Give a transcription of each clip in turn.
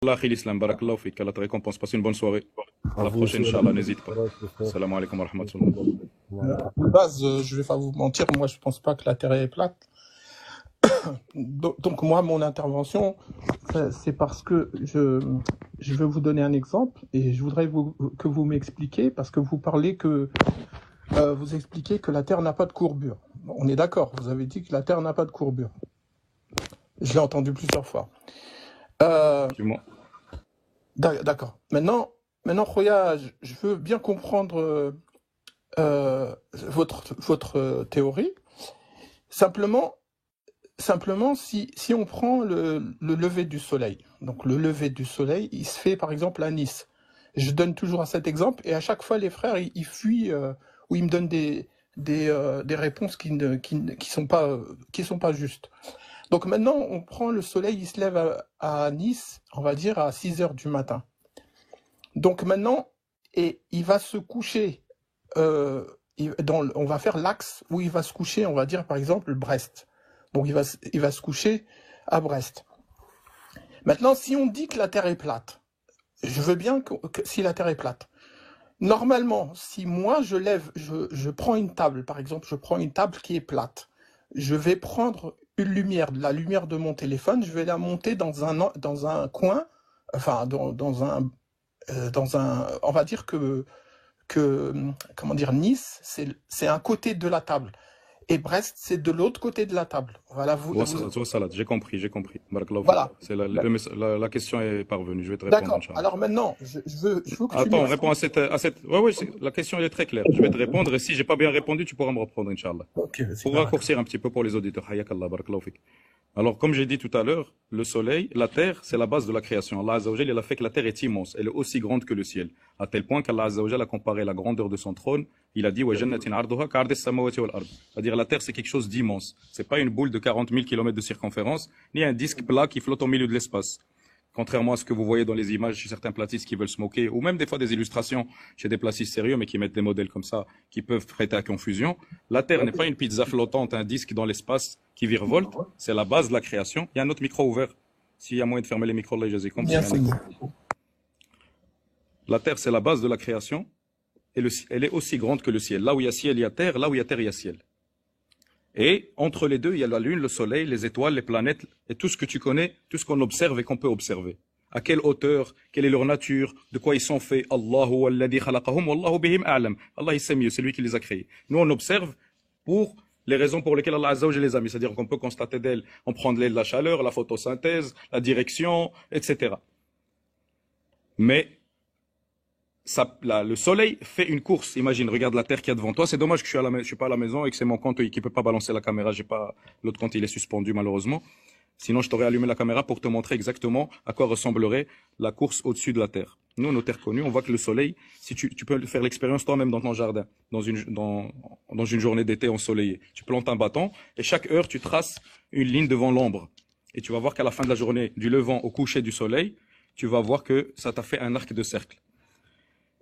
Allah khil islam, barakallahu fik, Allah te récompense. Passe une bonne soirée. À À la vous prochaine, aussi, Inch'Allah, n'hésite pas. voilà, c'est ça. Salam alaikum wa rahmatullah. De base, je vais pas vous mentir, moi je pense pas que la Terre est plate. Donc moi, mon intervention, c'est parce que je veux vous donner un exemple et je voudrais que vous m'expliquiez, parce que vous parlez que vous expliquez que la Terre n'a pas de courbure. On est d'accord, vous avez dit que la Terre n'a pas de courbure. Je l'ai entendu plusieurs fois. Dis-moi. D'accord. Maintenant, Khoya, je veux bien comprendre votre théorie. Simplement, si on prend le lever du soleil, donc le lever du soleil, il se fait par exemple à Nice. Je donne toujours à cet exemple et à chaque fois les frères ils fuient ou ils me donnent des réponses qui sont pas justes. Donc maintenant on prend le soleil, il se lève à Nice, on va dire à 6 heures du matin. Donc maintenant et il va se coucher on va faire l'axe où il va se coucher, on va dire par exemple Brest. Donc il va se coucher à Brest. Maintenant, si on dit que la Terre est plate, je veux bien que si la Terre est plate. Normalement, si moi je prends une table, par exemple, je prends une table qui est plate, je vais prendre une lumière, la lumière de mon téléphone, je vais la monter dans un coin, enfin dans un, on va dire que comment dire, Nice, c'est un côté de la table. Et Brest, c'est de l'autre côté de la table. Voilà, Salade, j'ai compris. Barakallahu fik. Voilà. C'est la question est parvenue. Je vais te répondre. D'accord. Inch'Allah. Alors maintenant, je veux que tu Attends, réponds à cette. Ouais, la question elle est très claire. Je vais te répondre et si j'ai pas bien répondu, tu pourras me reprendre, Inch'Allah. Ok, Pour raccourcir un petit peu pour les auditeurs. Hayakallah, barakallahu fik. Alors, comme j'ai dit tout à l'heure, le soleil, la terre, c'est la base de la création. Allah Azza wa Jal, il a fait que la terre est immense. Elle est aussi grande que le ciel. À tel point qu'Allah Azza wa Jal a comparé la grandeur de son trône. Il a dit, wa jannatin arduha ka'ardis samawati wal ard. C'est-à-dire, la terre, c'est quelque chose d'immense. C'est pas une boule de 40 000 km de circonférence, ni un disque plat qui flotte au milieu de l'espace. Contrairement à ce que vous voyez dans les images chez certains platistes qui veulent se moquer, ou même des fois des illustrations chez des platistes sérieux, mais qui mettent des modèles comme ça, qui peuvent prêter à confusion. La Terre n'est pas une pizza flottante, un disque dans l'espace qui virevolte. C'est la base de la création. Il y a un autre micro ouvert. S'il y a moyen de fermer les micros, là, je les ai compris. La Terre, c'est la base de la création. Et elle est aussi grande que le ciel. Là où il y a ciel, il y a terre. Là où il y a terre, il y a ciel. Et entre les deux, il y a la lune, le soleil, les étoiles, les planètes, et tout ce que tu connais, tout ce qu'on observe et qu'on peut observer. À quelle hauteur, quelle est leur nature, de quoi ils sont faits. Allahu alladhi khalaqahum wallahu bihim a'lam. Allah, il sait mieux, c'est lui qui les a créés. Nous, on observe pour les raisons pour lesquelles Allah Azza wa Jalla les a mis. C'est-à-dire qu'on peut constater d'elles, on prend de la chaleur, la photosynthèse, la direction, etc. Mais le soleil fait une course. Imagine, regarde la terre qu'il y a devant toi. C'est dommage que je suis pas à la maison et que c'est mon compte qui peut pas balancer la caméra. L'autre compte, il est suspendu malheureusement. Sinon, je t'aurais allumé la caméra pour te montrer exactement à quoi ressemblerait la course au-dessus de la terre. Nous, nos terres connues, on voit que le soleil, si tu peux faire l'expérience toi-même dans ton jardin, dans une journée d'été ensoleillée. Tu plantes un bâton et chaque heure, tu traces une ligne devant l'ombre. Et tu vas voir qu'à la fin de la journée, du levant au coucher du soleil, tu vas voir que ça t'a fait un arc de cercle.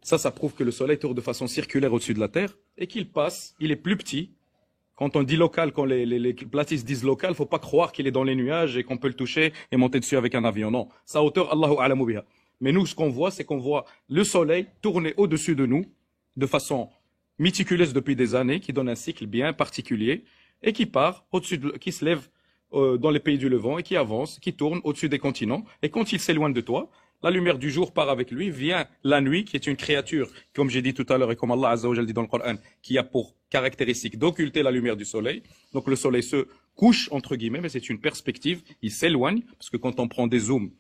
Ça prouve que le soleil tourne de façon circulaire au-dessus de la Terre et qu'il passe, il est plus petit. Quand on dit local, quand les platistes disent local, faut pas croire qu'il est dans les nuages et qu'on peut le toucher et monter dessus avec un avion. Non, sa hauteur, Allahu a'lamu biha. Mais nous, ce qu'on voit, c'est qu'on voit le soleil tourner au-dessus de nous de façon méticuleuse depuis des années, qui donne un cycle bien particulier et qui part au-dessus, qui se lève dans les pays du Levant et qui avance, qui tourne au-dessus des continents. Et quand il s'éloigne de toi, la lumière du jour part avec lui, vient la nuit, qui est une créature, comme j'ai dit tout à l'heure et comme Allah Azza wa Jalla dit dans le Coran, qui a pour caractéristique d'occulter la lumière du soleil. Donc le soleil se couche, entre guillemets, mais c'est une perspective, il s'éloigne, parce que quand on prend des zooms,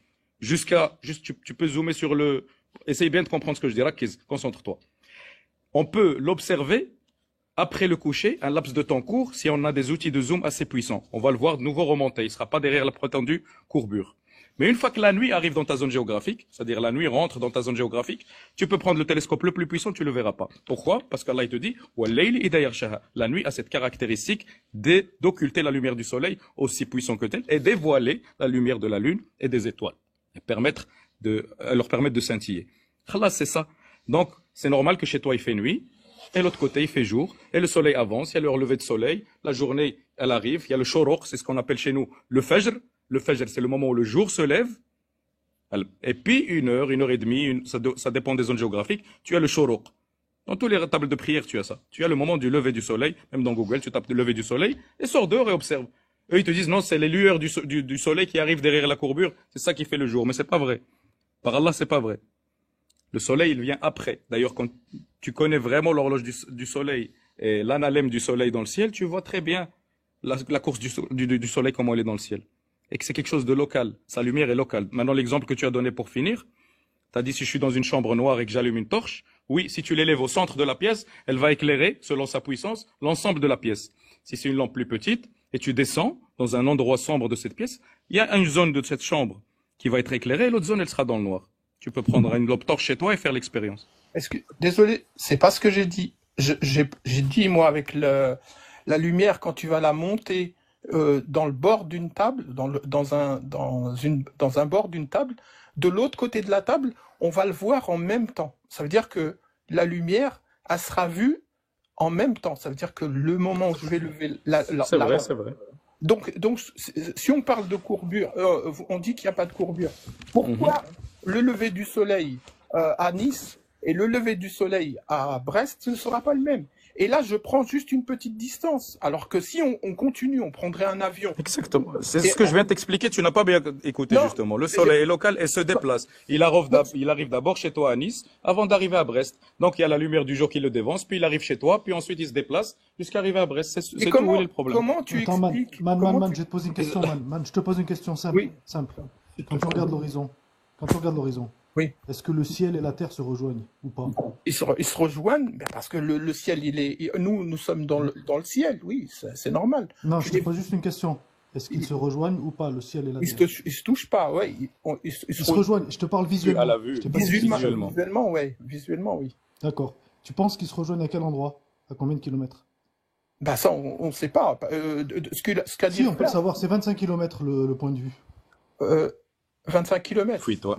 tu peux zoomer sur essaye bien de comprendre ce que je dis, Rakiz, concentre-toi. On peut l'observer après le coucher, un laps de temps court, si on a des outils de zoom assez puissants. On va le voir de nouveau remonter, il ne sera pas derrière la prétendue courbure. Mais une fois que la nuit arrive dans ta zone géographique, c'est-à-dire la nuit rentre dans ta zone géographique, tu peux prendre le télescope le plus puissant, tu le verras pas. Pourquoi? Parce qu'Allah te dit, la nuit a cette caractéristique d'occulter la lumière du soleil aussi puissant que tel et dévoiler la lumière de la lune et des étoiles et leur permettre de scintiller. Khalas, c'est ça. Donc, c'est normal que chez toi il fait nuit et l'autre côté il fait jour et le soleil avance, il y a le relevé de soleil, la journée elle arrive, il y a le shoroq, c'est ce qu'on appelle chez nous le fajr. Le fajr, c'est le moment où le jour se lève. Et puis, 1 heure et demie, ça dépend des zones géographiques, tu as le shoroq. Dans toutes les tables de prière, tu as ça. Tu as le moment du lever du soleil, même dans Google, tu tapes le lever du soleil, et sors dehors et observe. Eux, ils te disent, non, c'est les lueurs du soleil qui arrivent derrière la courbure, c'est ça qui fait le jour. Mais c'est pas vrai. Par Allah, c'est pas vrai. Le soleil, il vient après. D'ailleurs, quand tu connais vraiment l'horloge du soleil et l'analème du soleil dans le ciel, tu vois très bien la course du soleil, comment elle est dans le ciel. Et que c'est quelque chose de local. Sa lumière est locale. Maintenant, l'exemple que tu as donné pour finir, tu as dit si je suis dans une chambre noire et que j'allume une torche, oui, si tu l'élèves au centre de la pièce, elle va éclairer, selon sa puissance, l'ensemble de la pièce. Si c'est une lampe plus petite et tu descends dans un endroit sombre de cette pièce, il y a une zone de cette chambre qui va être éclairée et l'autre zone, elle sera dans le noir. Tu peux prendre une lampe torche chez toi et faire l'expérience. Désolé, c'est pas ce que j'ai dit. J'ai dit, moi, avec la lumière, quand tu vas la monter dans le bord d'une table, dans un bord d'une table, de l'autre côté de la table, on va le voir en même temps. Ça veut dire que la lumière, elle sera vue en même temps. Ça veut dire que le moment où je vais lever c'est vrai, c'est vrai. Donc, si on parle de courbure, on dit qu'il n'y a pas de courbure. Pourquoi le lever du soleil à Nice et le lever du soleil à Brest, ce ne sera pas le même? Et là, je prends juste une petite distance. Alors que si on continue, on prendrait un avion. Exactement. C'est ce que je viens de t'expliquer. Tu n'as pas bien écouté, justement. Le soleil est local et se déplace. Il arrive d'abord chez toi à Nice avant d'arriver à Brest. Donc, il y a la lumière du jour qui le dévance, puis il arrive chez toi, puis ensuite il se déplace jusqu'à arriver à Brest. C'est tout où est le problème. Comment tu expliques? Man, je vais te poser une question, man. Je te pose une question simple. Oui. Simple. Quand tu regardes l'horizon, oui. Est-ce que le ciel et la terre se rejoignent ou pas? Ils se rejoignent parce que le ciel, nous sommes dans le ciel, oui, c'est normal. Non, je te pose juste une question. Est-ce qu'ils se rejoignent ou pas, le ciel et la terre? Ils se touchent pas, ouais. Ils se rejoignent, je te parle visuellement. À la vue. Visuellement, oui. D'accord. Tu penses qu'ils se rejoignent à quel endroit? À combien de kilomètres? Bah ça, on ne sait pas. Ce qu'a dit. Si, on peut le savoir, c'est 25 kilomètres le point de vue. 25 kilomètres. Oui, toi.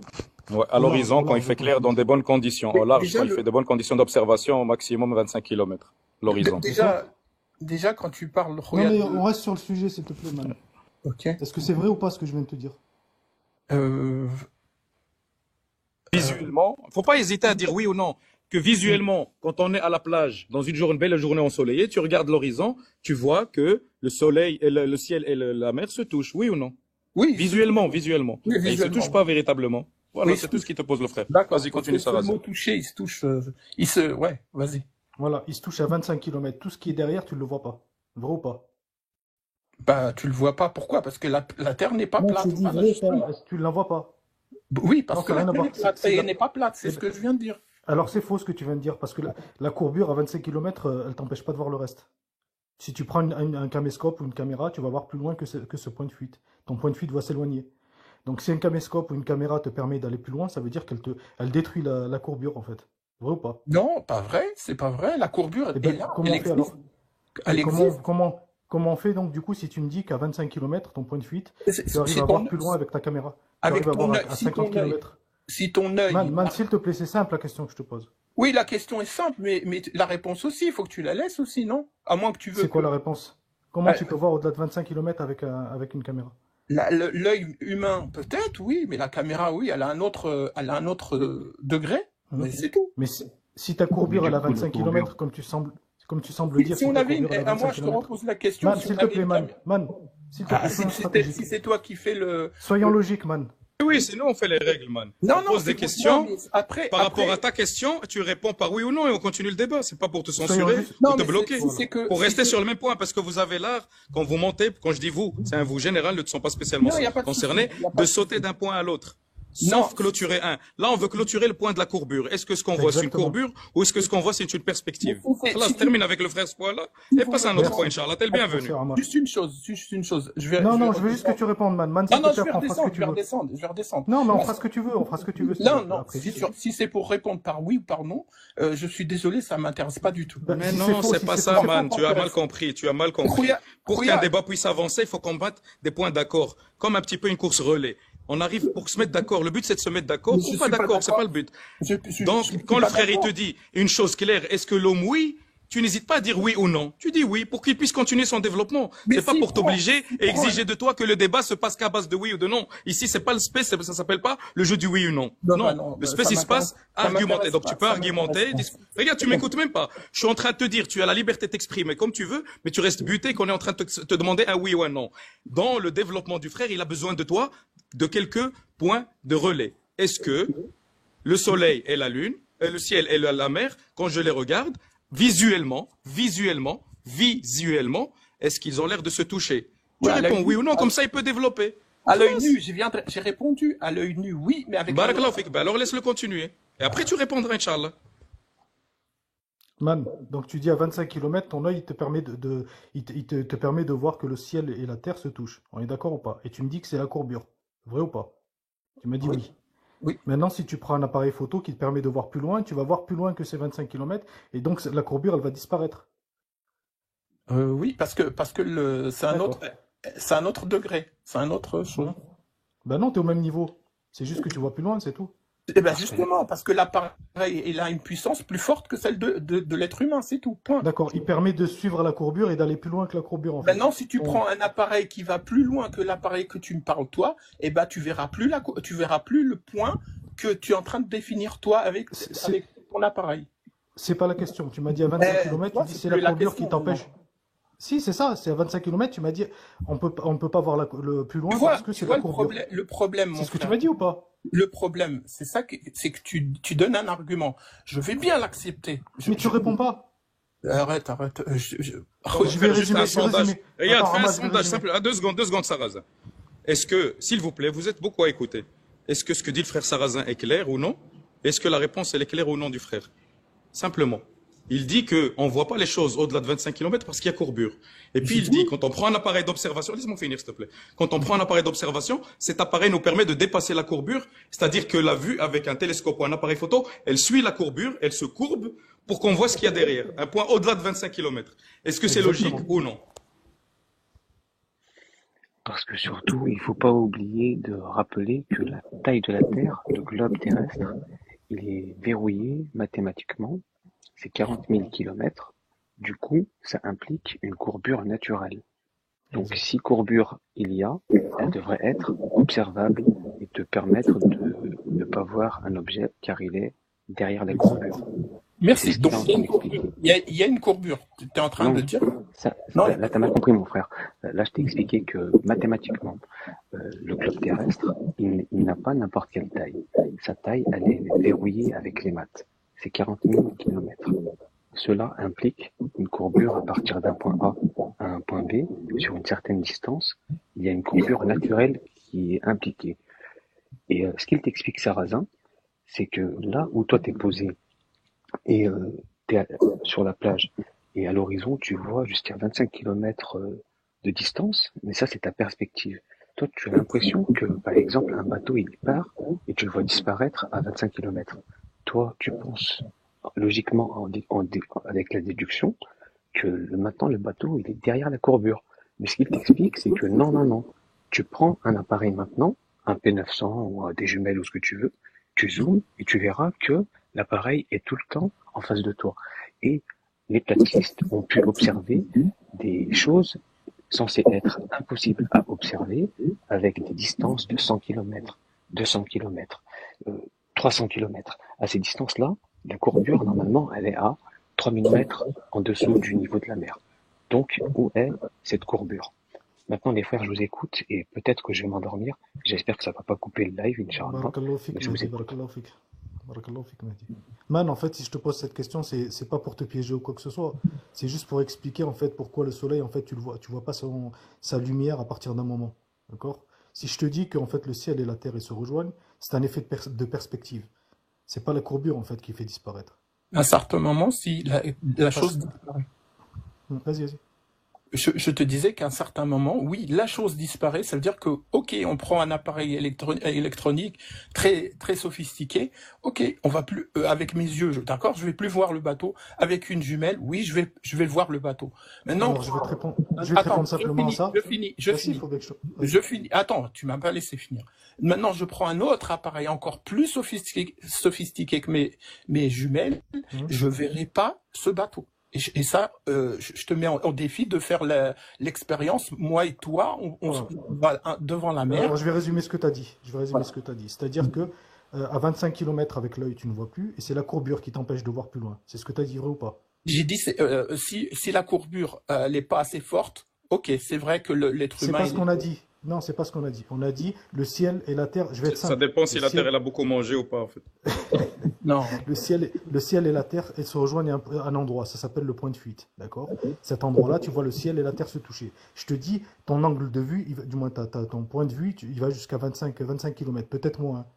Ouais, à l'horizon, quand il fait clair, dans des bonnes conditions. Au large, quand il fait de bonnes conditions d'observation, au maximum 25 km. L'horizon. Déjà, quand tu parles. Non, mais on reste sur le sujet, s'il te plaît, man. Ok. Est-ce que c'est vrai ou pas ce que je viens de te dire? Visuellement, faut pas hésiter à dire oui ou non. Que visuellement, quand on est à la plage, dans une belle journée ensoleillée, tu regardes l'horizon, tu vois que le soleil et le ciel et la mer se touchent, oui ou non? Oui. Visuellement. Oui, Et ils se touchent pas véritablement. Voilà, oui, c'est tout ce qui te pose le frère. D'accord. Vas-y, continue, Sarah. Le mot toucher, il se touche. Ouais, vas-y. Voilà, il se touche à 25 km. Tout ce qui est derrière, tu ne le vois pas. Vrai ou pas? Bah, tu le vois pas. Pourquoi? Parce que la Terre n'est pas plate. Tu ne la vois pas. Oui, parce que la Terre n'est pas plate. C'est ce que je viens de dire. Alors, c'est faux ce que tu viens de dire. Parce que la courbure à 25 km, elle t'empêche pas de voir le reste. Si tu prends un caméscope ou une caméra, tu vas voir plus loin que ce point de fuite. Ton point de fuite va s'éloigner. Donc si un caméscope ou une caméra te permet d'aller plus loin, ça veut dire qu'elle détruit la courbure en fait. Vrai ou pas? Non, pas vrai, c'est pas vrai. La courbure est là. Comment on fait alors? Comment on fait donc du coup si tu me dis qu'à 25 km, ton point de fuite, tu arrives à voir plus loin avec ta caméra? Tu arrives à voir à 50 km. Si ton œil... Man, s'il te plaît, c'est simple la question que je te pose. Oui, la question est simple, mais la réponse aussi, il faut que tu la laisses aussi, non? À moins que tu veux... C'est quoi la réponse? Comment tu peux voir au-delà de 25 km avec une caméra? L'œil humain, peut-être, oui, mais la caméra, oui, elle a un autre degré, mais c'est tout. Mais si ta courbure, elle a 25 km, comme tu sembles le dire... Si on avait moi, je te repose la question... Man, s'il te plaît, man. Si c'est toi qui fais le... Soyons logiques, man. Oui, sinon on fait les règles, man. Non, on pose des questions. Par rapport à ta question, tu réponds par oui ou non et on continue le débat. C'est pas pour te censurer ou te bloquer. Pour rester sur le même point, parce que vous avez l'art, quand vous montez, quand je dis vous, c'est un vous général, ne te sont pas spécialement concernés, de sauter d'un point à l'autre. Sauf clôturer un. Là, on veut clôturer le point de la courbure. Est-ce que ce qu'on voit, c'est une courbure ou est-ce que ce qu'on voit, c'est une perspective? Là, je termine avec le frère ce point-là et passe à un autre point, Inch'Allah. T'es le bienvenu. Juste une chose. Non, je veux juste que tu répondes, man. Non, je vais redescendre. Non, mais on fera ce que tu veux, Non, si c'est pour répondre par oui ou par non, je suis désolé, ça m'intéresse pas du tout. Mais non, c'est pas ça, man. Tu as mal compris. Pour qu'un débat puisse avancer, il faut qu'on batte des points d'accord. Comme un petit peu une course relais. On arrive pour se mettre d'accord. Le but, c'est de se mettre d'accord ou pas d'accord. C'est pas le but. Donc, quand le frère, il te dit une chose claire, est-ce que l'eau mouille? tu n'hésites pas à dire oui ou non. Tu dis oui pour qu'il puisse continuer son développement. Mais C'est pas si pour t'obliger et prend- exiger de toi que le débat se passe qu'à base de oui ou de non. Ici, c'est pas le space, ça s'appelle pas le jeu du oui ou non. Non, Non, bah non, le bah, space, ça il se passe m'intéresse- ça argumenter. m'intéresse Donc pas, tu peux ça argumenter. m'intéresse pas. Regarde, tu m'écoutes même pas. Je suis en train de te dire, tu as la liberté de t'exprimer comme tu veux, mais tu restes buté qu'on est en train de te demander un oui ou un non. Dans le développement du frère, il a besoin de toi de quelques points de relais. Est-ce que le soleil et la lune, le ciel et la mer, quand je les regarde, visuellement, est-ce qu'ils ont l'air de se toucher? Tu Ouais, à l'œil réponds oui nu, ou non, comme ça il peut développer. à l'œil nu, j'ai répondu à l'œil nu, oui, mais avec un Barakallahu autre- fik. Ben alors laisse-le continuer. Et après tu répondras, Inch'Allah. Man, donc tu dis à 25 km, ton œil te permet te permet de voir que le ciel et la terre se touchent. On est d'accord ou pas? Et tu me dis que c'est la courbure. Vrai ou pas? Tu m'as dit Oui. oui. Oui. Maintenant, si tu prends un appareil photo qui te permet de voir plus loin, tu vas voir plus loin que ces 25 km, et donc la courbure, elle va disparaître. Oui, parce que c'est un D'accord. autre degré, c'est un autre chose. Ben non, tu es au même niveau. C'est juste que tu vois plus loin, c'est tout. Eh ben justement, parce que l'appareil, il a une puissance plus forte que celle de l'être humain, c'est tout. Point. D'accord, il permet de suivre la courbure et d'aller plus loin que la courbure en fait. Maintenant, si tu Ton- prends un appareil qui va plus loin que l'appareil que tu me parles toi, eh ben tu verras plus le point que tu es en train de définir toi avec ton appareil. C'est pas la question. Tu m'as dit à 25 km, toi, tu dis c'est c'est plus la la courbure question, qui t'empêche. Si, c'est ça, c'est à 25 km, tu m'as dit on peut pas voir le plus loin Tu vois, parce que tu c'est vois la courbure. le problème, mon C'est ce que tu frère. m'as dit ou pas? Le problème, c'est que tu donnes un argument. Je vais bien l'accepter. Mais tu réponds pas. Arrête. On va Je vais faire juste résumer, un je vais sondage. résumer. Regarde, Attends, fais un Ahmad, je vais sondage résumer. simple. À 2 secondes, Sarrazin. Est-ce que, s'il vous plaît, vous êtes beaucoup à écouter. Est-ce que ce que dit le frère Sarrazin est clair ou non? Est-ce que la réponse, elle est claire ou non du frère? Simplement. Il dit qu'on ne voit pas les choses au-delà de 25 km parce qu'il y a courbure. Et puis il dit, quand on prend un appareil d'observation, laisse-moi finir s'il te plaît. Quand on prend un appareil d'observation, cet appareil nous permet de dépasser la courbure, c'est-à-dire que la vue avec un télescope ou un appareil photo, elle suit la courbure, elle se courbe pour qu'on voit ce qu'il y a derrière, un point au-delà de 25 km. Est-ce que c'est logique Exactement. ou non? Parce que surtout, il faut pas oublier de rappeler que la taille de la Terre, le globe terrestre, il est verrouillé mathématiquement, c'est 40 000 kilomètres. Du coup, ça implique une courbure naturelle. Donc, Exact. si courbure il y a, elle devrait être observable et te permettre de ne pas voir un objet car il est derrière la courbure. C'est Merci. ce qu'il Donc, est en train d'expliquer. il y a une courbure. Tu es en train Non, de dire. là, t'as mal compris, mon frère. Là, je t'ai expliqué que mathématiquement, le globe terrestre, il n'a pas n'importe quelle taille. Sa taille, elle est verrouillée avec les maths. C'est 40 000 kilomètres. Cela implique une courbure à partir d'un point A à un point B sur une certaine distance. Il y a une courbure naturelle qui est impliquée. Et ce qu'il t'explique, Sarrazin, c'est que là où toi t'es posé et t'es sur la plage et à l'horizon, tu vois jusqu'à 25 km de distance, mais ça, c'est ta perspective. Toi, tu as l'impression que, par exemple, un bateau, il part et tu le vois disparaître à 25 km. Toi, tu penses logiquement avec la déduction que maintenant, le bateau, il est derrière la courbure. Mais ce qu'il t'explique, c'est que non. Tu prends un appareil maintenant, un P900 ou des jumelles ou ce que tu veux, tu zoomes et tu verras que l'appareil est tout le temps en face de toi. Et les platistes ont pu observer des choses censées être impossibles à observer avec des distances de 100 km, 200 km, 300 km. À ces distances-là, la courbure, normalement, elle est à 3000 mètres en dessous du niveau de la mer. Donc, où est cette courbure? Maintenant, les frères, je vous écoute et peut-être que je vais m'endormir. J'espère que ça va pas couper le live, Inch'Allah. Barakallahu fik, Mais je vous Mehdi, écoute. barakallahu fik. Barakallahu fik, Mehdi. Man, en fait, si je te pose cette question, c'est pas pour te piéger ou quoi que ce soit. C'est juste pour expliquer en fait pourquoi le soleil, en fait, tu vois pas sa lumière à partir d'un moment. D'accord? Si je te dis qu'en fait le ciel et la terre ils se rejoignent, c'est un effet de perspective. C'est pas la courbure en fait qui fait disparaître. À un certain moment, si la chose disparaît. Vas-y. Je te disais qu'à un certain moment, oui, la chose disparaît. Ça veut dire que, ok, on prend un appareil électronique très très sophistiqué. Ok, on va plus avec mes yeux, d'accord. Je vais plus voir le bateau avec une jumelle. Oui, je vais voir le bateau. Maintenant, Alors je vais te répondre simplement à ça. Je Vas-y, finis. faut que Je finis. Attends, tu m'as pas laissé finir. Maintenant, je prends un autre appareil encore plus sophistiqué que mes jumelles. Je verrai pas ce bateau. Et ça, je te mets en défi de faire l'expérience, moi et toi, on Voilà. va devant la mer. Alors, je vais résumer ce que tu as dit. Je vais résumer ce que tu as dit. C'est-à-dire que à 25 km avec l'œil, tu ne vois plus, et c'est la courbure qui t'empêche de voir plus loin. C'est ce que tu as dit, vrai ou pas? J'ai dit, si la courbure n'est pas assez forte, ok, c'est vrai que l'être C'est humain... pas ce qu'on a dit. Non, c'est pas ce qu'on a dit. On a dit le ciel et la terre. Je vais être Ça simple. dépend si Le la ciel, Terre elle a beaucoup mangé ou pas en fait. Non. le ciel et la terre, elles se rejoignent à un endroit. Ça s'appelle le point de fuite. D'accord? Cet endroit-là, tu vois le ciel et la terre se toucher. Je te dis, ton angle de vue, du moins ton point de vue, il va jusqu'à 25 km, peut-être moins.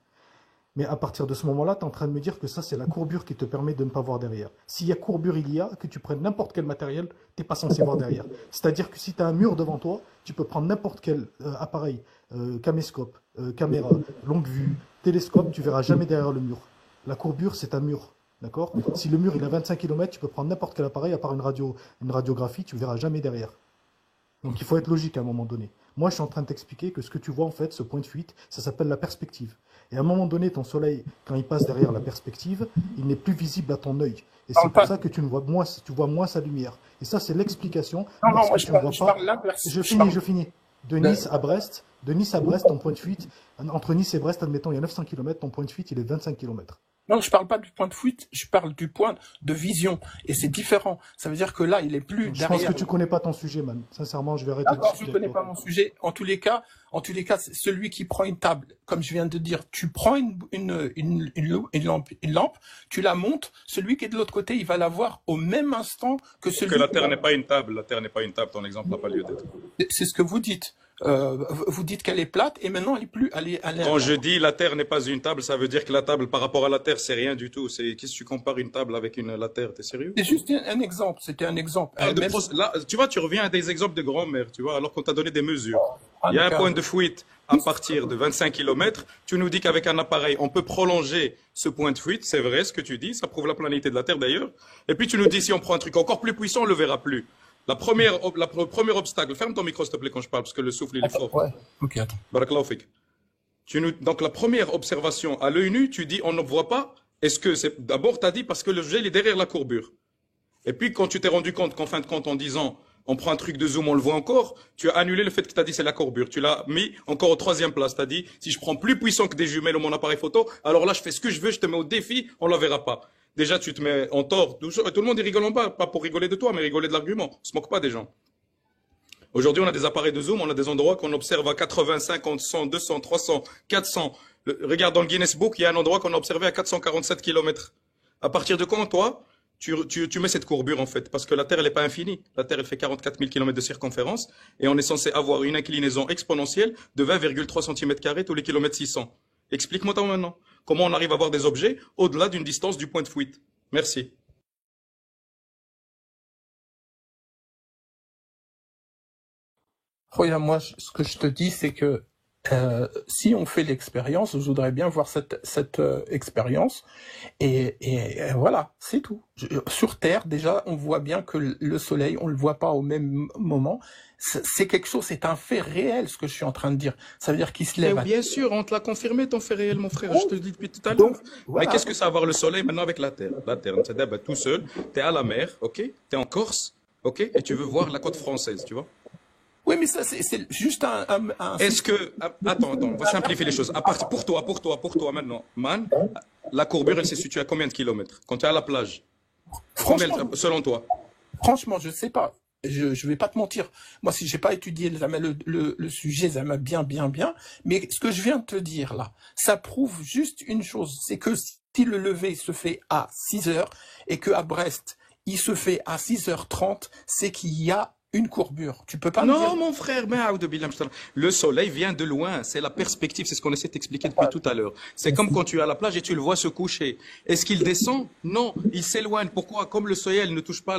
Mais à partir de ce moment-là, tu es en train de me dire que ça, c'est la courbure qui te permet de ne pas voir derrière. S'il y a courbure, il y a, que tu prennes n'importe quel matériel, tu n'es pas censé voir derrière. C'est-à-dire que si tu as un mur devant toi, tu peux prendre n'importe quel appareil, caméscope, caméra, longue vue, télescope, tu verras jamais derrière le mur. La courbure, c'est un mur. D'accord? Si le mur il a 25 km, tu peux prendre n'importe quel appareil, à part une radiographie, tu verras jamais derrière. Donc il faut être logique à un moment donné. Moi, je suis en train de t'expliquer que ce que tu vois, en fait, ce point de fuite, ça s'appelle la perspective. Et à un moment donné, ton soleil, quand il passe derrière la perspective, il n'est plus visible à ton œil. Et c'est pour ça que tu vois moins sa lumière. Et ça, c'est l'explication. Non, Parce moi, que tu ne vois je pas. parle l'inverse. Je finis. De Nice à Brest, ton point de fuite, entre Nice et Brest, admettons, il y a 900 km, ton point de fuite, il est de 25 km. Non, je parle pas du point de fuite, je parle du point de vision. Et c'est différent. Ça veut dire que là, il est plus Je derrière. pense que tu connais pas ton sujet, man. Sincèrement, je vais arrêter de D'accord, je ne discuter connais avec pas toi. mon sujet. En tous les cas, c'est celui qui prend une table, comme je viens de dire, tu prends une lampe, tu la montes, celui qui est de l'autre côté, il va la voir au même instant que celui Que la qui Terre va... n'est pas une table. La Terre n'est pas une table. Ton exemple n'a pas lieu d'être. C'est ce que vous dites. Vous dites qu'elle est plate et maintenant elle est plus, elle est Quand je dis la Terre n'est pas une table, ça veut dire que la table par rapport à la Terre, c'est rien du tout. C'est qu'est-ce que tu compares une table avec la Terre? T'es sérieux? C'est juste un exemple. C'était un exemple. Là, tu vois, tu reviens à des exemples de grand-mère, tu vois, alors qu'on t'a donné des mesures. Ah, Il y a un d'accord. point de fuite à partir de 25 km. Tu nous dis qu'avec un appareil, on peut prolonger ce point de fuite. C'est vrai ce que tu dis. Ça prouve la planité de la Terre d'ailleurs. Et puis tu nous dis si on prend un truc encore plus puissant, on le verra plus. Le premier obstacle. Ferme ton micro s'il te plaît quand je parle parce que le souffle il est fort. Ouais. Ok, attends. Barakallahu fik. Donc la première observation à l'œil nu, tu dis on ne voit pas. Est-ce que c'est d'abord t'as dit parce que le gel est derrière la courbure. Et puis quand tu t'es rendu compte qu'en fin de compte en disant on prend un truc de zoom, on le voit encore, tu as annulé le fait que tu as dit c'est la courbure. Tu l'as mis encore au troisième place. Tu as dit si je prends plus puissant que des jumelles ou mon appareil photo, alors là je fais ce que je veux, je te mets au défi, on la verra pas. Déjà tu te mets en tort. Tout le monde y rigole en bas, pas pour rigoler de toi, mais rigoler de l'argument. On se moque pas des gens. Aujourd'hui, on a des appareils de zoom, on a des endroits qu'on observe à 80, 50, 100, 200, 300, 400. Regarde dans le Guinness Book, il y a un endroit qu'on a observé à 447 km. À partir de quand, toi, tu mets cette courbure, en fait? Parce que la Terre, elle n'est pas infinie. La Terre, elle fait 44 000 km de circonférence et on est censé avoir une inclinaison exponentielle de 20,3 cm² tous les kilomètres 600. Explique-moi toi maintenant. Comment on arrive à voir des objets au-delà d'une distance du point de fuite? Merci. Regarde, moi, ce que je te dis, c'est que si on fait l'expérience, je voudrais bien voir cette expérience. Et voilà, c'est tout. Sur Terre, déjà, on voit bien que le Soleil, on le voit pas au même moment. C'est quelque chose, c'est un fait réel, ce que je suis en train de dire. Ça veut dire qu'il se lève. Bien sûr, on te l'a confirmé, ton fait réel, mon frère. Je te le dis depuis tout à l'heure. Voilà. Mais qu'est-ce que ça a à voir le soleil maintenant avec la terre? La terre, c'est tout seul. T'es à la mer, ok? T'es en Corse, ok? Et tu veux voir la côte française, tu vois? Oui, mais ça, c'est juste un... Est-ce que, attends, on va simplifier les choses. Pour toi maintenant, man, la courbure, elle se situe à combien de kilomètres? Quand tu es à la plage? Combien, selon toi? Franchement, je sais pas. Je vais pas te mentir. Moi, si j'ai pas étudié le sujet, ça m'a bien. Mais ce que je viens de te dire là, ça prouve juste une chose. C'est que si le lever se fait à 6 heures et que à Brest, il se fait à 6h30, c'est qu'il y a une courbure. Tu peux pas me dire... Non, mon frère, le soleil vient de loin. C'est la perspective. C'est ce qu'on essaie d'expliquer depuis tout à l'heure. C'est comme quand tu es à la plage et tu le vois se coucher. Est-ce qu'il descend? Non, il s'éloigne. Pourquoi? Comme le ciel ne touche pas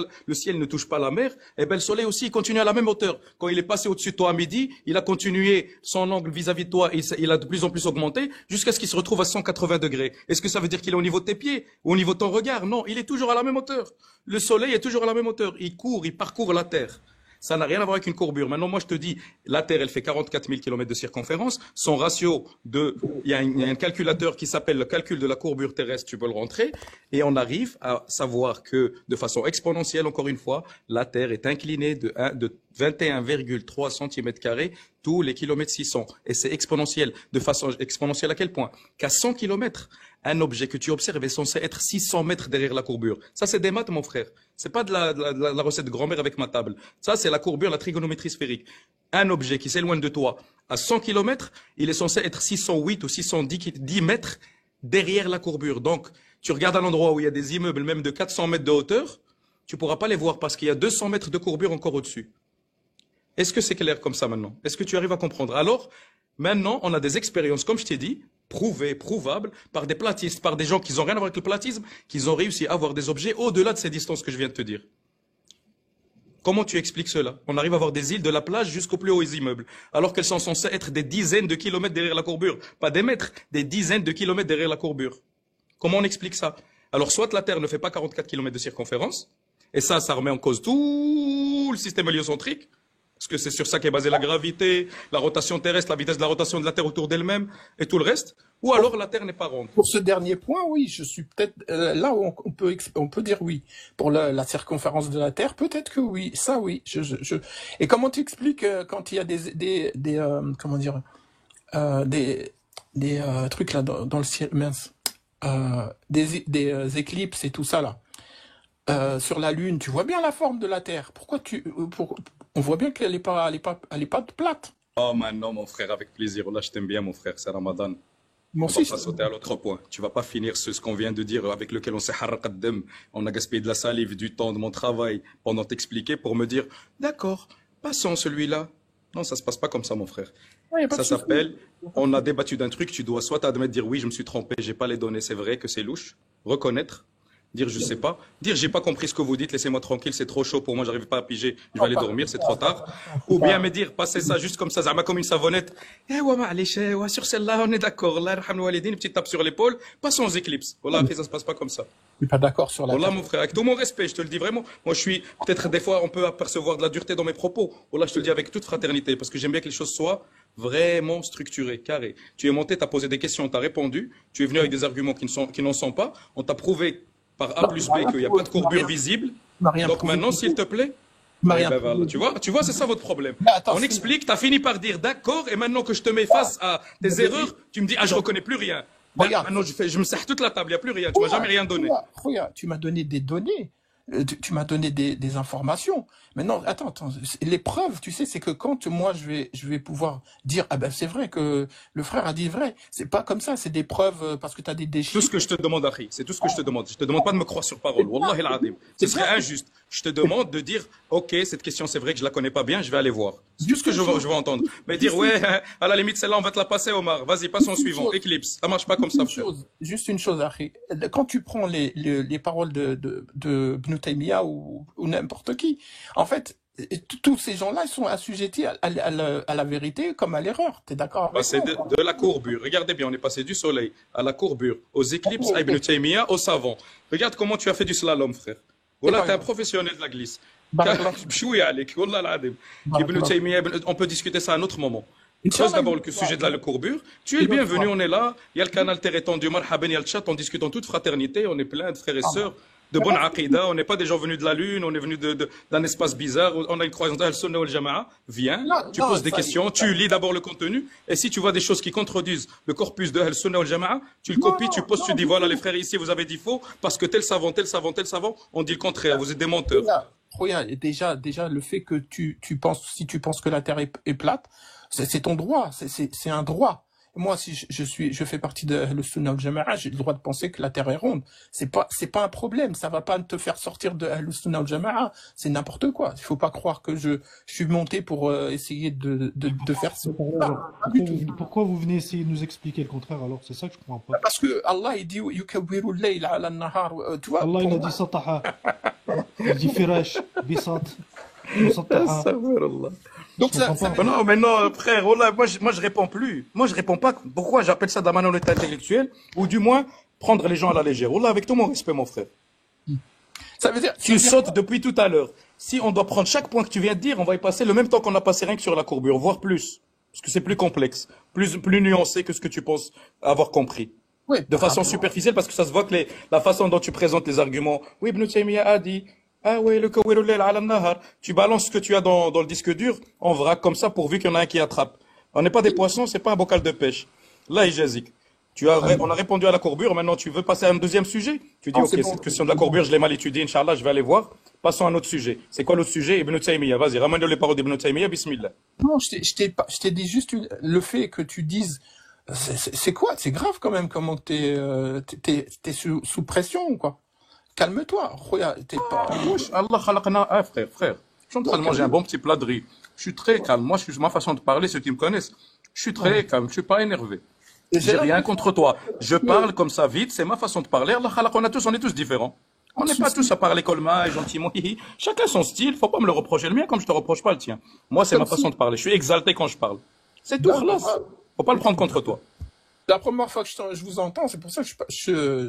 la mer, eh ben, le soleil aussi, il continue à la même hauteur. Quand il est passé au-dessus de toi à midi, il a continué son angle vis-à-vis de toi et il a de plus en plus augmenté jusqu'à ce qu'il se retrouve à 180 degrés. Est-ce que ça veut dire qu'il est au niveau de tes pieds ou au niveau de ton regard? Non, il est toujours à la même hauteur. Le soleil est toujours à la même hauteur. Il court, il parcourt la terre. Ça n'a rien à voir avec une courbure. Maintenant, moi, je te dis, la Terre, elle fait 44 000 km de circonférence. Son ratio il y a un calculateur qui s'appelle le calcul de la courbure terrestre, tu peux le rentrer. Et on arrive à savoir que, de façon exponentielle, encore une fois, la Terre est inclinée de 21,3 cm² tous les kilomètres 600. Et c'est exponentiel. De façon exponentielle à quel point? Qu'à 100 km, un objet que tu observes est censé être 600 mètres derrière la courbure. Ça, c'est des maths, mon frère. C'est pas de la recette de grand-mère avec ma table. Ça, c'est la courbure, la trigonométrie sphérique. Un objet qui s'éloigne de toi à 100 km, il est censé être 608 ou 610 mètres derrière la courbure. Donc, tu regardes à l'endroit où il y a des immeubles même de 400 mètres de hauteur, tu pourras pas les voir parce qu'il y a 200 mètres de courbure encore au-dessus. Est-ce que c'est clair comme ça maintenant? Est-ce que tu arrives à comprendre? Alors, maintenant, on a des expériences, comme je t'ai dit, prouvées, prouvables, par des platistes, par des gens qui n'ont rien à voir avec le platisme, qui ont réussi à avoir des objets au-delà de ces distances que je viens de te dire. Comment tu expliques cela? On arrive à voir des îles de la plage jusqu'aux plus hauts immeubles, alors qu'elles sont censées être des dizaines de kilomètres derrière la courbure. Pas des mètres, des dizaines de kilomètres derrière la courbure. Comment on explique ça? Alors, soit la Terre ne fait pas 44 km de circonférence, et ça remet en cause tout le système héliocentrique, parce que c'est sur ça qu'est basée la gravité, la rotation terrestre, la vitesse de la rotation de la Terre autour d'elle-même, et tout le reste. Ou alors la Terre n'est pas ronde. Pour ce dernier point, oui, je suis peut-être là où on peut dire oui. Pour la circonférence de la Terre, peut-être que oui. Ça, oui. Et comment tu expliques quand il y a comment dire des trucs là dans le ciel mince, des éclipses et tout ça là. Sur la Lune, tu vois bien la forme de la Terre. On voit bien qu'elle est pas plate. Oh, non, mon frère, avec plaisir. Là, je t'aime bien, mon frère. C'est Ramadan. Moi On va aussi, pas sauter à l'autre point. Tu vas pas finir ce qu'on vient de dire avec lequel on s'est harraqaddem. On a gaspillé de la salive, du temps, de mon travail pendant t'expliquer pour me dire, d'accord, passons celui-là. Non, ça se passe pas comme ça, mon frère. ouais, y a pas Ça de souci. s'appelle, on a débattu d'un truc, tu dois soit admettre, dire oui, je me suis trompé, j'ai pas les données, c'est vrai que c'est louche, reconnaître, dire je sais pas, dire j'ai pas compris ce que vous dites, laissez-moi tranquille, c'est trop chaud pour moi, j'arrive pas à piger, je vais aller dormir, c'est trop tard. Ou bien me dire, passez ça juste comme ça, zama comme une savonnette. Eh ouais, معليش, ouais, sur celle-là, on est d'accord, Allah yarham walidin, une petite tape sur l'épaule, passons aux éclipses. Voilà, après ça se passe pas comme ça. Je suis pas d'accord sur la Wallah, Terre. mon frère, avec tout mon respect, je te le dis vraiment. Moi, je suis, peut-être des fois, on peut apercevoir de la dureté dans mes propos. Wallah, je te le dis avec toute fraternité, parce que j'aime bien que les choses soient vraiment structurées, carrées. Tu es monté, tu as posé des questions, tu as répondu, tu es venu avec des arguments qui n'en sont pas. On t'a prouvé par A plus B qu'il n'y a pas de courbure visible. Tu m'as rien Donc prouvé maintenant, du s'il tout. te plaît, Tu m'as eh rien ben prouvé voilà, du tu vois, c'est ça votre problème. Mais attends, On explique, tu as fini par dire d'accord, et maintenant que je te mets face à tes erreurs, tu me dis, ah, je reconnais plus rien. Ben, Regarde. maintenant, je me sers toute la table, il n'y a plus rien, tu m'as jamais rien donné. Regarde, tu m'as donné des données. Tu m'as donné des informations. Maintenant, attends, les preuves, tu sais, c'est que quand moi je vais pouvoir dire, ah ben c'est vrai que le frère a dit vrai. C'est pas comme ça, c'est des preuves parce que tu as des Tout déchets. ce que je te demande, Akhi, c'est tout ce que je te demande. Je te demande pas de me croire sur parole. Wallahi al-adim. Ce serait injuste. Je te demande de dire, ok, cette question, c'est vrai que je la connais pas bien, je vais aller voir. C'est tout ce que je veux entendre. Mais dire, ouais, à la limite, celle-là, on va te la passer, Omar. Vas-y, passe au suivant. Éclipse. Ça marche pas comme ça, frère. Juste une chose, Akhi. Quand tu prends les paroles de Ibn Taymiyyah ou n'importe qui, en fait, tous ces gens-là sont assujettis à la vérité comme à l'erreur. T'es d'accord avec Passer moi? de la courbure. Regardez bien, on est passé du soleil à la courbure, aux éclipses, à Ibn Taymiyyah, au savant. Regarde comment tu as fait du slalom, frère. Voilà, t'es un professionnel de la glisse. Bchoui alik, wallah al-adim. Ibn Taymiyyah, on peut discuter ça à un autre moment. Creuse d'abord le sujet de la courbure. Tu es le bienvenu, on est là. Il y a le canal Terre étendu, marhaben, il y a le chat, on discute en toute fraternité, on est plein de frères et sœurs de bonne aqida, on n'est pas des gens venus de la Lune, on est venus d'un espace bizarre, on a une croyance d'Al-Sunnah wal Jama'a. Viens, tu poses des questions, tu lis d'abord le contenu, et si tu vois des choses qui contredisent le corpus de Al-Sunnah wal Jama'a, tu le copies, tu poses, tu dis voilà les frères ici, vous avez dit faux, parce que tel savant, on dit le contraire, vous êtes des menteurs. Regarde, déjà, le fait que si tu penses que la Terre est plate, c'est ton droit, c'est un droit. Moi, si je fais partie de le Sunnah wal Jama'a, j'ai le droit de penser que la Terre est ronde. C'est pas un problème. Ça va pas te faire sortir de le Sunnah wal Jama'a. C'est n'importe quoi. Il faut pas croire que je suis monté pour essayer de faire ça. Pourquoi vous venez essayer de nous expliquer le contraire alors? C'est ça que je comprends pas. Parce que Allah, il dit yukawwiru al-layla ala an-nahar. Tu vois? Allah, il a dit sataha. Il dit firash, bisat, musataha. Donc ça Non, mais non, frère, oh là, moi je réponds plus. Moi je réponds pas. Pourquoi j'appelle ça de la malhonnêteté intellectuelle, ou du moins prendre les gens à la légère. Oh là, avec tout mon respect, mon frère. Ça veut dire Tu sautes depuis tout à l'heure. Si on doit prendre chaque point que tu viens de dire, on va y passer le même temps qu'on a passé rien que sur la courbure, voire plus. Parce que c'est plus complexe, plus nuancé que ce que tu penses avoir compris. Oui, De par façon rapport. superficielle, parce que ça se voit que la façon dont tu présentes les arguments. Oui, Ibn Taymiyyah a dit. Ah oui, le kawiru layl ala nahar. Tu balances ce que tu as dans le disque dur en vrac comme ça pourvu qu'il y en a un qui attrape. On n'est pas des poissons, c'est pas un bocal de pêche. Là, il jazik. On a répondu à la courbure, maintenant tu veux passer à un deuxième sujet? Tu dis, Non, ok, c'est bon, cette question de la c'est bon. courbure, je l'ai mal étudiée, Inch'Allah, je vais aller voir. Passons à un autre sujet. C'est quoi l'autre sujet? Ibn Taymiyyah, vas-y, ramène les paroles d'Ibn Taymiyyah, bismillah. Non, je t'ai dit juste le fait que tu dises, c'est quoi? C'est grave quand même, comment t'es sous pression, quoi. Calme-toi, regarde, t'es pas. Wesh, Allah khalaqna. Ah, frère. Je suis en train de manger un bon petit plat de riz. Je suis très calme. Moi, ma façon de parler, ceux qui me connaissent, je suis très calme. Je suis pas énervé. Et J'ai j'ai rien l'impression contre toi. Je que parle comme ça vite, c'est ma façon de parler. Allah khalaq, on est tous différents. On un n'est pas souci, tous à parler colma et gentiment. Hihi. Chacun son style. Faut pas me le reprocher le mien comme je te reproche pas le tien. Moi, c'est comme ma façon si, de parler. Je suis exalté quand je parle. C'est tout, là, khlas. Faut pas le prendre contre toi. la première fois que je vous entends, c'est pour ça que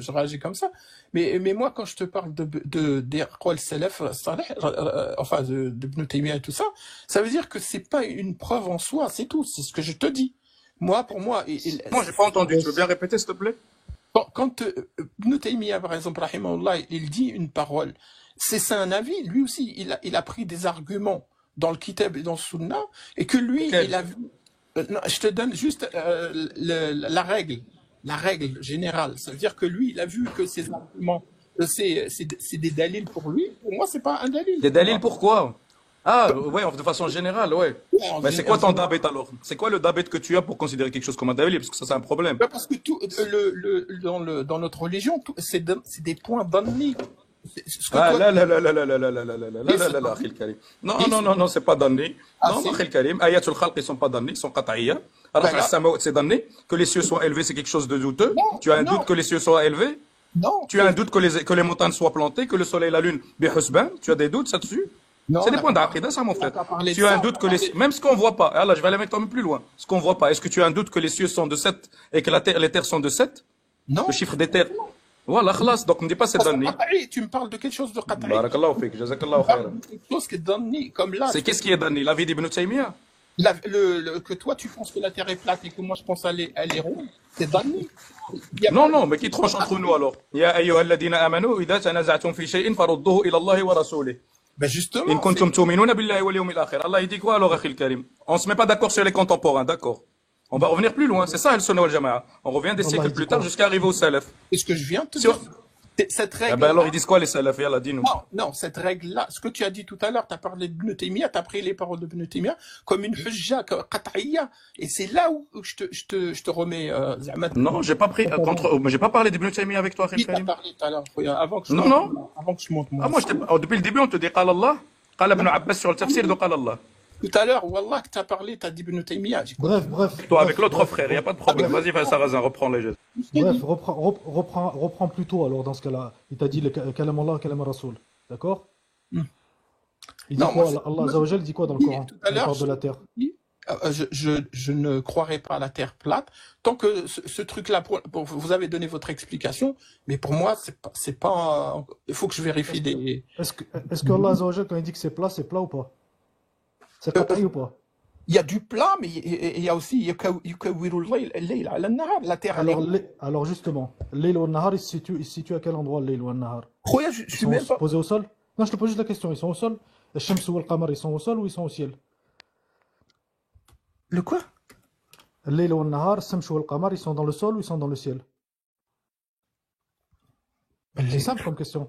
je réagis comme ça. Mais moi, quand je te parle des Aqwal Salaf Salih, enfin, de Ibn Taymiyyah et tout ça, ça veut dire que c'est pas une preuve en soi, c'est tout. C'est ce que je te dis. Moi, pour moi, Moi, j'ai pas entendu. Tu veux bien répéter, s'il te plaît? quand Ibn Taymiyyah, par exemple, rahimahullah, il dit une parole, c'est un avis. Lui aussi, il a pris des arguments dans le Kitab et dans le Sunna, et que lui, Quel? il a vu. Non, je te donne juste la règle générale. Ça veut dire que lui, il a vu que ces arguments, c'est des dalils pour lui. Pour moi, c'est pas un dalil. Des Pour moi, dalils pourquoi? Ah, ouais, de façon générale, ouais. Mais c'est quoi ton dabet alors? C'est quoi le dabet que tu as pour considérer quelque chose comme un dalil? Parce que ça, c'est un problème. ouais, parce que tout dans notre religion, c'est des points donnés. Ce que Ah, toi, là, là, là, là, là, là, là, là, là, là, là, et là, c'est là, là, pas Akhil Karim. Non, et non, non, non, c'est pas donné. ah, Non, non, c'est Akhil Karim. Ayatul Khalq, ils sont pas donnés, ils sont qat'iyya. Alors, ben là, c'est donné. Que les cieux soient élevés, c'est quelque chose de douteux. non, Tu as un non, doute que les cieux soient élevés? non, Tu as un doute que les montagnes soient plantées, que le soleil et la lune, bihusban? Tu as des doutes, ça dessus? non, C'est on des n'a points pas, d'aqida, ça, mon on n'a frère. pas parlé de Tu as un ça. On doute a que les, parlé. même ce qu'on voit pas. Ah là, je vais aller mettre un peu plus loin. Ce qu'on voit pas. Est-ce que tu as un doute que les cieux sont de 7 et que les terres sont de 7? Le Non, chiffre des terres. Voilà, khlas. Donc, ne dis pas c'est parce que donné. qat'i, tu me parles de quelque chose de qat'i. Barakallahu fik, Tu jazakallahu me parles khairan. de quelque chose qui est donné, comme là, C'est qu'est-ce qui est donné? L'avis d'Ibn Taymiyyah? que toi tu penses que la Terre est plate et que moi je pense elle est ronde, c'est donné. Il y a Non, pas, non, mais qui tranche entre nous alors? Ya ayyuhalladhina amanu, idha tanaza'tum fi shay'in farudduhu ila Allahi wa rasulih. ben In justement, kuntum tu'minuna billahi wal yawmil akhir. Allah, il dit quoi alors, Akhil Karim? On se met pas d'accord sur les contemporains, d'accord? On va revenir plus loin. C'est ça, Al-Sunnah wal Jama'a. On revient des Allah, siècles il dit plus tard quoi? jusqu'à arriver au Salaf. c'est ce que je viens de te Si on- dire. Cette Eh ben alors, ils règle-là, disent quoi les Salaf? Yallah, dis-nous. non, cette règle-là, ce que tu as dit tout à l'heure, tu as parlé de Ibn Taymiyyah, tu as pris les paroles de Ibn Taymiyyah comme une hujja, qat'iyya, et c'est là où je te remets, Zahmat. Non, j'ai pas pris mais j'ai pas parlé d'Ibn Taymiyyah avec toi, Akhil Qui t'a Karim. parlé tout à l'heure, avant que je Non, monte, non. avant que je monte Ah, mon moi, son. depuis le début, on te dit Qala Allah, Qala Ibn Abbas sur le tafsir de Qala Allah. Tout à l'heure, Wallah, que tu as parlé, tu as dit Ibn Taymiyyah. J'ai Bref, compris. bref, Toi, avec bref, l'autre bref, frère, il a pas de problème. bref, Vas-y, fais Sarazin, reprends les gestes. bref, reprends plus tôt alors dans ce cas-là. Il t'a dit le kalam Allah, kalam Rasoul. D'accord? Hmm. Il dit Non, moi, quoi? Allah Azza wa Jal dit quoi dans le Coran? tout à Quand il l'heure, parle de la terre. je ne croirais pas à la Terre plate tant que ce truc-là. Vous avez donné votre explication, mais pour moi, c'est pas. Il faut que je vérifie des. Est-ce que Allah Azza wa Jal, quand il dit que c'est plat ou pas? C'est qat'i ou pas? Il y a du plat, mais il y a aussi yukawiru al-layl ala an-nahar. La Terre, elle est. Alors justement, Layl wa Nahar, il se situe à quel endroit, Layl wa Nahar? Khoya, je Ils suis sont même pas. posés au sol? Non, je te pose juste la question. Ils sont au sol? Le Shams ou le Qamar, ils sont au sol ou ils sont au ciel? Le quoi? Layl wa Nahar, Shams ou le Qamar, ils sont dans le sol ou ils sont dans le ciel? C'est simple comme question.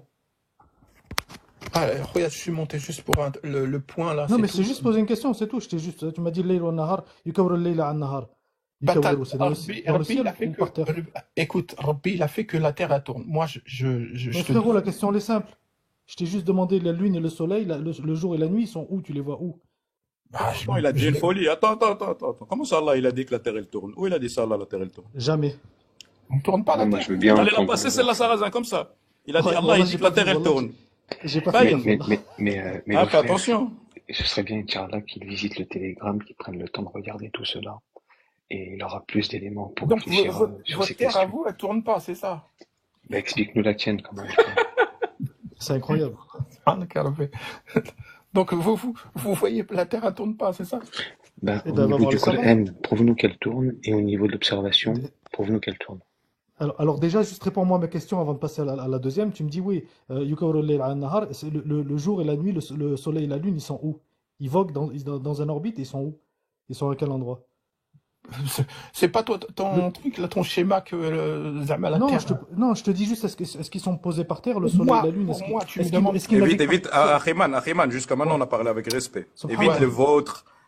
Ah, khoya, je suis monté juste pour le point là. Non, mais tout. c'est juste poser une question, c'est tout. Je t'ai juste, tu m'as dit Layl wa Nahar, yukawru al-layla an-nahar. Bah, Yukawru, c'est dans le Rabbi, il a ciel fait ou par terre? écoute, Rabbi, il a fait que la Terre elle tourne. Moi, Mais je te frérot, dis. la question elle est simple. Je t'ai juste demandé la lune et le soleil, le jour et la nuit, ils sont où? Tu les vois où? Bah, Attends, il a dit une folie. Attends. Comment ça, Allah, il a dit que la terre, elle tourne? Où il a dit ça, Allah, la terre, elle tourne? Jamais. on ne tourne pas la Non, moi, Terre. je veux bien Allez la entendre. passer, celle-là, Sarazin, comme ça. Il a dit, Ouais, Allah, wallah, il dit j'ai que la pas terre, vu, elle wallah, tourne. j'ai pas Bah, fait il- gaffe, wallah. Mais Ah, le fais frère, attention. ce serait bien, Inch'Allah, qu'il visite le Télégramme, qu'il prenne le temps de regarder tout cela. Et il aura plus d'éléments pour Donc, réfléchir sur votre ces Terre à questions. vous, elle tourne pas, c'est ça? Bah, explique-nous la tienne, comment elle fait. C'est incroyable. Subhanaka Rabbi. Donc vous voyez, la Terre ne tourne pas, c'est ça? Ben, Et au ben, va niveau voir du les savants. Coran, prouve-nous qu'elle tourne, et au niveau de l'observation, prouve-nous qu'elle tourne. Alors déjà, juste réponds-moi à ma question avant de passer à la deuxième. Tu me dis, oui, Yukawru al-layl ala an-nahar, c'est le jour et la nuit, le soleil et la lune, ils sont où? Ils voguent dans un orbite, et ils sont où? Ils sont à quel endroit? C'est pas ton Le- truc, là, ton schéma que Zama, la Non, Terre. non, je te dis juste, est-ce qu'ils sont posés par terre, le soleil et la lune? Pour moi, tu me Est-ce qu'ils demandes. Évite, naviguent évite, par... Achiman, jusqu'à maintenant, Ouais, on a parlé avec respect. subhanallah. Évite Ouais.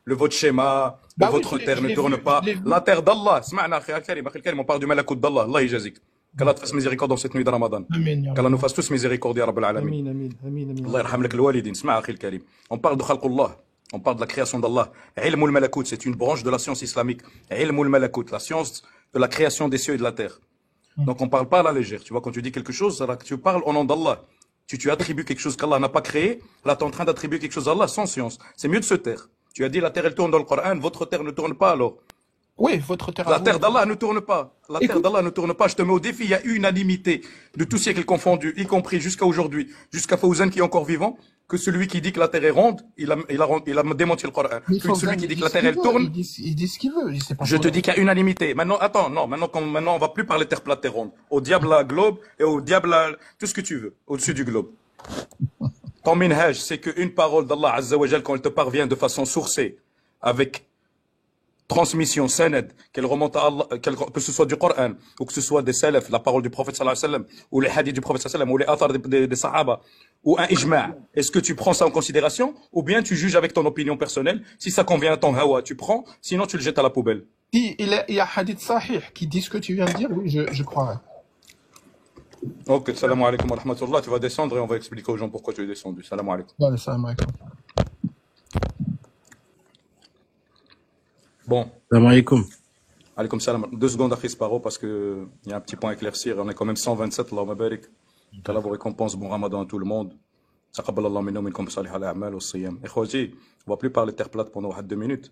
le vôtre schéma, Bah oui, votre terre je ne l'ai tourne vu, pas. je l'ai La vu. terre d'Allah, sma'na, akhi al-karim, on parle du malakout d'Allah, Allah yajazik. Qu'Allah te fasse miséricorde dans cette nuit de Ramadan. Amen, ya Qu'Allah nous Rabbi. fasse tous miséricorde, ya Rabbal Alamin. Amin, amin, amin, amin, Allah amin. yarham lak al-walidin, sma' akhi al-karim. On parle de khalqullah. On parle de la création d'Allah. Ilmul malakout, c'est une branche de la science islamique. Ilmul malakout, la science de la création des cieux et de la terre. Donc on parle pas à la légère. Tu vois, quand tu dis quelque chose, c'est là que tu parles au nom d'Allah. Tu attribues quelque chose qu'Allah n'a pas créé. Là, tu es en train d'attribuer quelque chose à Allah sans science. C'est mieux de se taire. Tu as dit la terre, elle tourne dans le Coran. Votre terre ne tourne pas alors. Oui, votre terre à La vous. terre d'Allah ne tourne pas. La terre Écoute, d'Allah ne tourne pas. Je te mets au défi. Il y a unanimité de tous siècles confondus, y compris jusqu'à aujourd'hui, jusqu'à Fawzan qui est encore vivant, que celui qui dit que la terre est ronde, il a démenti le Coran. mais Que celui Fawzan, qui il dit que dit la ce terre, qu'il elle veut. tourne. Il dit ce qu'il veut. C'est pas Je te pour. dis qu'il y a unanimité. Maintenant, attends, non, maintenant, on va plus parler terre plate, terre ronde. Au diable la globe et au diable tout ce que tu veux, au-dessus du globe. Ton minhaj, c'est qu'une parole d'Allah Azza wa Jal, quand elle te parvient de façon sourcée, avec transmission, sanad, qu'elle remonte à Allah, que ce soit du Coran, ou que ce soit des salaf, la parole du prophète sallallahu alayhi wa sallam, ou les hadiths du prophète sallallahu alayhi wa sallam, ou les athars des sahaba, ou un ijma'. Est-ce que tu prends ça en considération, ou bien tu juges avec ton opinion personnelle? Si ça convient à ton hawa, tu prends, sinon tu le jettes à la poubelle. Si il y a hadith sahih qui dit ce que tu viens de dire, oui, je croirais. Ok, salam alaikum wa rahmatullah, tu vas descendre et on va expliquer aux gens pourquoi tu es descendu. Salam alaikum. Ouais, salam alaikum. Bon, Salam alaikum. alaikum salam. 2 secondes à Paro parce que il y a un petit point à éclaircir. On est quand même 127, Allahumma barik. Qu'Allah vous récompense, bon ramadan à tout le monde. Taqabbal Allah minna minkum salih al-a'mal wa siyam. Ikhwati, on va plus parler terre plate pendant 2 minutes.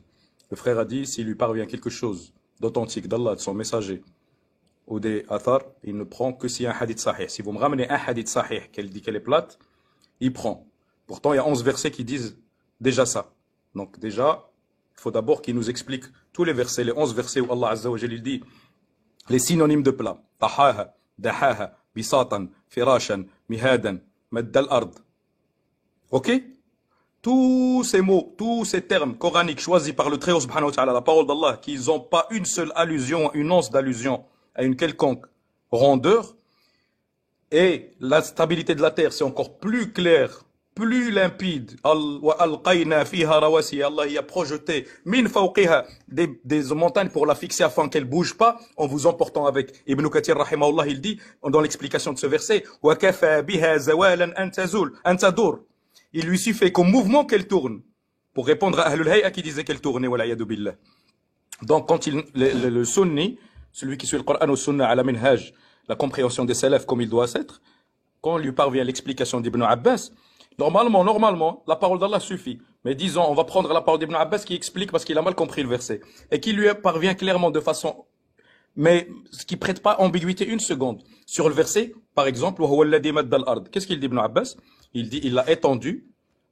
Le frère a dit, s'il lui parvient quelque chose d'authentique d'Allah, de son messager, ou des athar, il ne prend que s'il y a un hadith sahih. Si vous me ramenez un hadith sahih qu'elle dit qu'elle est plate, il prend. Pourtant, il y a 11 versets qui disent déjà ça. Donc déjà, il faut d'abord qu'il nous explique tous les versets, les 11 versets où Allah Azza wa Jalla dit les synonymes de plat. Tahaha, dahaha, bisatan, firashan, mihadan, maddal ard. Ok? Tous ces mots, tous ces termes coraniques choisis par le Très-Haut Subhanahu wa Ta'ala, la parole d'Allah, qui n'ont pas une seule allusion, une once d'allusion à une quelconque rondeur, et la stabilité de la terre, c'est encore plus clair, plus limpide. Allah y a projeté min fawqiha des montagnes pour la fixer afin qu'elle bouge pas en vous emportant avec. Ibn Kathir rahimahullah, il dit dans l'explication de ce verset wa kafa biha zawalan an tadur. Il lui suffit qu'au mouvement qu'elle tourne, pour répondre à Ahlul Hay'a qui disait qu'elle tournait, wala yadu billah. Donc quand le sunni, celui qui suit le Coran au sunna à la minhaj, la compréhension des salafs comme il doit être, quand on lui parvient l'explication d'Ibn Abbas, normalement, la parole d'Allah suffit. Mais disons, on va prendre la parole d'Ibn Abbas qui explique parce qu'il a mal compris le verset. Et qui lui parvient clairement de façon, mais ce qui prête pas ambiguïté une seconde. Sur le verset, par exemple, qu'est-ce qu'il dit Ibn Abbas? Il dit, il l'a étendu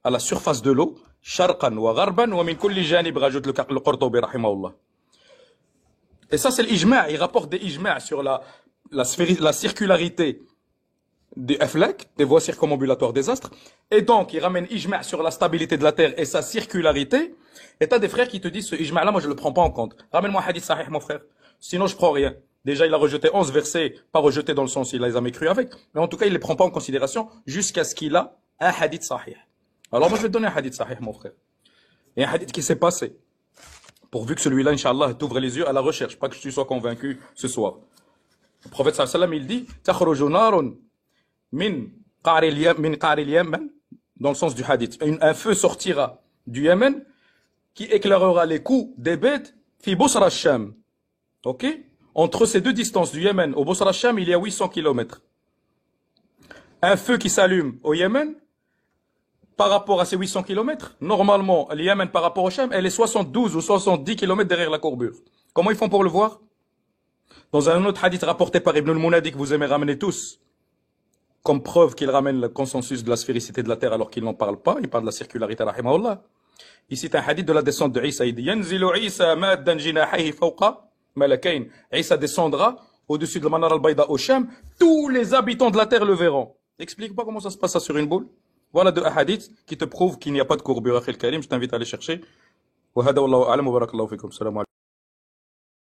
à la surface de l'eau, sharqan wa gharban wa min kulli janib, rajoute le Qurtubi rahimahullah. Et ça, c'est l'ijma'. Il rapporte des ijma' sur la circularité des aflak, des voies circumambulatoires des astres. Et donc, il ramène ijma' sur la stabilité de la Terre et sa circularité. Et t'as des frères qui te disent, ce ijma' là, moi, je le prends pas en compte. Ramène-moi un hadith sahih, mon frère. Sinon, je prends rien. Déjà, il a rejeté 11 versets, pas rejeté dans le sens, il les a jamais cru avec. Mais en tout cas, il les prend pas en considération jusqu'à ce qu'il a un hadith sahih. Alors, moi, je vais te donner un hadith sahih, mon frère. Il y a un hadith qui s'est passé. Pourvu que celui-là, Inch'Allah, t'ouvre les yeux à la recherche. Pas que tu sois convaincu ce soir. Le prophète sallallahu alayhi wa sallam, il dit, takhruju narun min qa'ri al-Yaman, dans le sens du hadith. Un feu sortira du Yémen qui éclairera les coups des bêtes fi Busra al-Sham. Ok? Entre ces deux distances du Yémen au Busra al-Sham, il y a 800 km. Un feu qui s'allume au Yémen, par rapport à ces 800 km, normalement, le Yémen par rapport au Sham, elle est 72 ou 70 km derrière la courbure. Comment ils font pour le voir? Dans un autre hadith rapporté par Ibn al-Munadi que vous aimez ramener tous, comme preuve qu'il ramène le consensus de la sphéricité de la Terre alors qu'il n'en parle pas, il parle de la circularité, rahimahullah. Ici, c'est un hadith de la descente de Isa. Il dit, Yanzilu Isa maddan jinahihi fawqa malakain. Isa descendra au-dessus de la Manar al-Bayda au Sham. Tous les habitants de la Terre le verront. Explique pas comment ça se passe ça sur une boule. Voilà deux hadiths qui te prouvent qu'il n'y a pas de courbure. Akhil Karim, je t'invite à aller chercher. Wa hada wallahu a'lam wa barakallahu fikum. Salam alaikum.